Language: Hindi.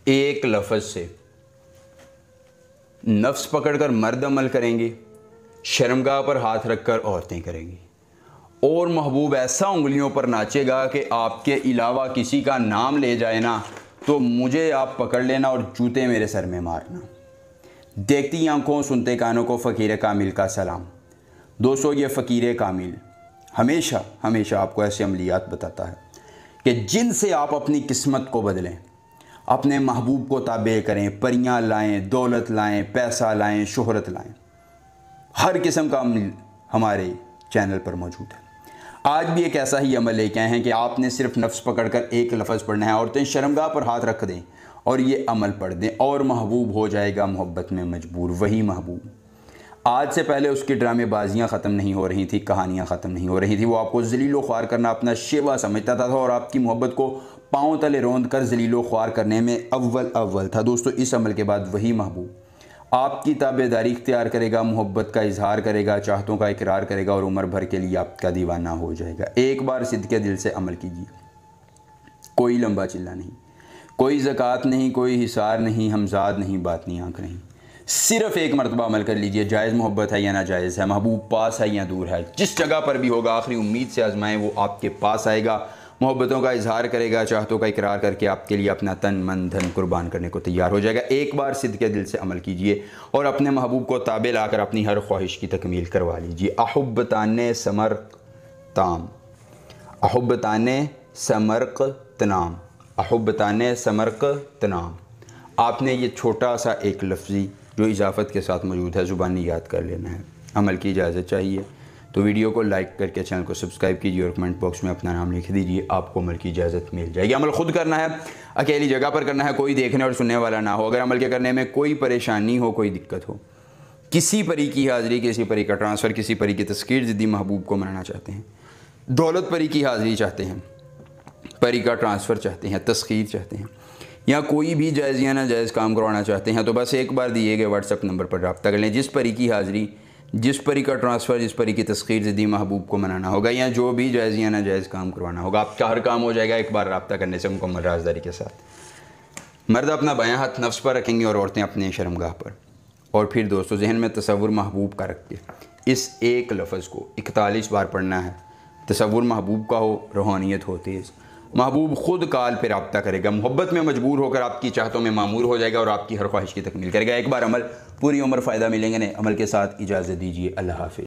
एक लफ्ज़ से नफ्स पकड़कर मर्द अमल करेंगे, शर्मगाह पर हाथ रखकर औरतें करेंगी, और महबूब ऐसा उंगलियों पर नाचेगा कि आपके अलावा किसी का नाम ले जाए ना तो मुझे आप पकड़ लेना और जूते मेरे सर में मारना। देखती आंखों सुनते कानों को फ़कीर कामिल का सलाम। दोस्तों, ये फ़कीर कामिल हमेशा हमेशा आपको ऐसे अमलियात बताता है कि जिनसे आप अपनी किस्मत को बदलें, अपने महबूब को ताबे करें, परियां लाएं, दौलत लाएं, पैसा लाएं, शोहरत लाएं। हर किस्म का अमल हमारे चैनल पर मौजूद है। आज भी एक ऐसा ही अमल लेके आए हैं कि आपने सिर्फ नफ्स पकड़कर एक लफ्ज़ पढ़ना है, औरतें शर्मगाह पर हाथ रख दें और ये अमल पढ़ दें और महबूब हो जाएगा मोहब्बत में मजबूर। वही महबूब आज से पहले उसकी ड्रामेबाजियाँ ख़त्म नहीं हो रही थी, कहानियाँ ख़त्म नहीं हो रही थी। वो आपको ज़लीलो ख्वार करना अपना शेवा समझता था और आपकी मोहब्बत को पाँव तले रौंद कर ज़लीलो ख्वार करने में अव्वल था। दोस्तों, इस अमल के बाद वही महबूब आपकी ताबेदारी इख्तियार करेगा, मोहब्बत का इजहार करेगा, चाहतों का इकरार करेगा और उम्र भर के लिए आपका दीवाना हो जाएगा। एक बार सिद्के दिल से अमल कीजिए। कोई लंबा चिल्ला नहीं, कोई ज़कात नहीं, कोई हिसार नहीं, हमजाद नहीं, बातनी आँख नहीं। सिर्फ़ एक मरतबा अमल कर लीजिए। जायज़ मोहब्बत है या नाजायज़ है, महबूब पास है या दूर है, जिस जगह पर भी होगा आखिरी उम्मीद से आजमाएं, वो आपके पास आएगा, मोहब्बतों का इजहार करेगा, चाहतों का इकरार करके आपके लिए अपना तन मन धन कुर्बान करने को तैयार हो जाएगा। एक बार सिद्के दिल से अमल कीजिए और अपने महबूब को ताबे लाकर अपनी हर ख्वाहिश की तकमील करवा लीजिए। अहुब्बताने समरक ताम, अहुब्बताने समरक तनाम, अहुब्बताने समरक तनाम। आपने ये छोटा सा एक लफ्ज़ी जो इजाफ़त के साथ मौजूद है ज़ुबानी याद कर लेना है। अमल की इजाज़त चाहिए तो वीडियो को लाइक करके चैनल को सब्सक्राइब कीजिए और कमेंट बॉक्स में अपना नाम लिख दीजिए, आपको अमल की इजाज़त मिल जाएगी। अमल खुद करना है, अकेली जगह पर करना है, कोई देखने और सुनने वाला ना हो। अगर अमल के करने में कोई परेशानी हो, कोई दिक्कत हो, किसी परी की हाज़िरी, किसी परी का ट्रांसफ़र, किसी परी की तस्कीर ज़िद्दी महबूब को मनाना चाहते हैं, दौलत परी की हाज़िरी चाहते हैं, परी का ट्रांसफ़र चाहते हैं, तस्कीर चाहते हैं, या कोई भी जायज़ या नाजायज़ काम करवाना चाहते हैं, तो बस एक बार दिए गए व्हाट्सएप नंबर पर रब्ता कर लें। जिस परी की हाज़िरी, जिस परी का ट्रांसफ़र, जिस परी की तस्कीर ज़िद्दी महबूब को मनाना होगा, या जो भी जायज़ या नाजायज़ काम करवाना होगा, आपका हर काम हो जाएगा एक बार रब्ता करने से मुकम्मल राज़दारी के साथ। मर्द अपना बायां हाथ नफ्स पर रखेंगे और औरतें अपने शर्मगाह पर। और फिर दोस्तों, जहन में तसव्वुर महबूब का रख के इस एक लफ्ज़ को 41 बार पढ़ना है। तसव्वुर महबूब का हो, रूहानियत हो तेज़, महबूब खुद काल पे रब्ता करेगा, मोहब्बत में मजबूर होकर आपकी चाहतों में मामूर हो जाएगा और आपकी हर ख्वाहिश की तकमील करेगा। एक बार अमल, पूरी उम्र फ़ायदा मिलेंगे। ने अमल के साथ इजाज़त दीजिए। अल्लाह हाफ़िज़।